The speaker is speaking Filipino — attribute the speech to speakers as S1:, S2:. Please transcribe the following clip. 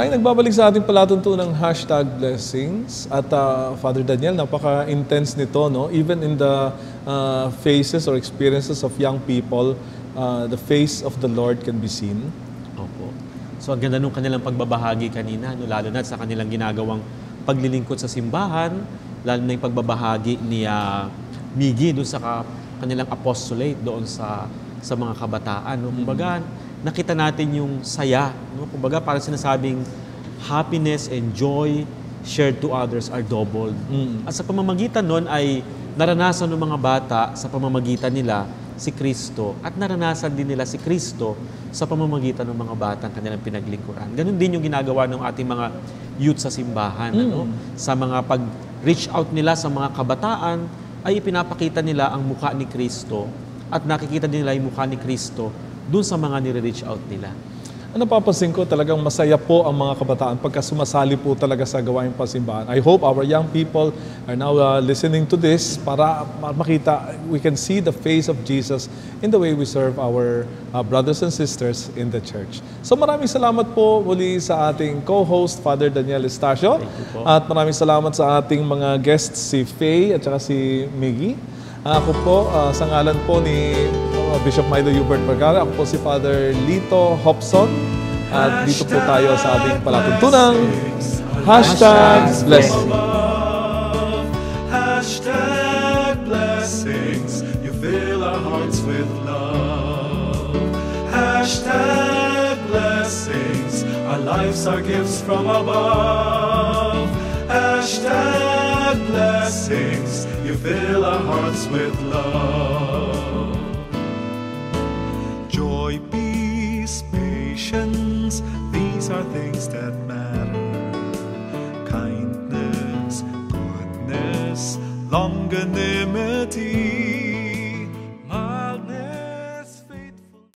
S1: Tayo nagbabalik sa ating palatuntunang #blessings. At Father Daniel, napaka-intense nito, no? Even in the faces or experiences of young people, the face of the Lord can be seen.
S2: Opo. So ang ganda nung kanilang pagbabahagi kanina, no? Lalo na sa kanilang ginagawang paglilingkod sa simbahan, lalo na yung pagbabahagi ni Miggy doon sa kanilang apostolate doon sa mga kabataan. No? Kumbaga, nakita natin yung saya. No? Kumbaga, parang sinasabing happiness and joy shared to others are doubled. At sa pamamagitan nun ay naranasan ng mga bata sa pamamagitan nila si Kristo at naranasan din nila si Kristo sa pamamagitan ng mga batang kanilang pinaglingkuran. Ganun din yung ginagawa ng ating mga youth sa simbahan. Ano? Sa mga pag-reach out nila sa mga kabataan, ay ipinapakita nila ang mukha ni Kristo at nakikita nila yung mukha ni Kristo dun sa mga nire-reach out nila.
S1: Ano napapansin ko, talagang masaya po ang mga kabataan pagka sumasali po talaga sa gawaing pasimbahan. I hope our young people are now listening to this para makita, we can see the face of Jesus in the way we serve our brothers and sisters in the church. So maraming salamat po muli sa ating co-host, Father Daniel Estacio. At maraming salamat sa ating mga guests, si Faye at saka si Miggy. Ako po, sa ngalan po ni Bishop Milo Hubert Vergara, ako po si Father Lito Hobson. At dito po tayo sa ating palatuntunang #blessings.
S3: #blessings. You fill our hearts with love. #blessings. Our lives are gifts from above. #blessings. You fill our hearts with love. Joy, peace, patience, these are things that matter. Kindness, goodness, longanimity.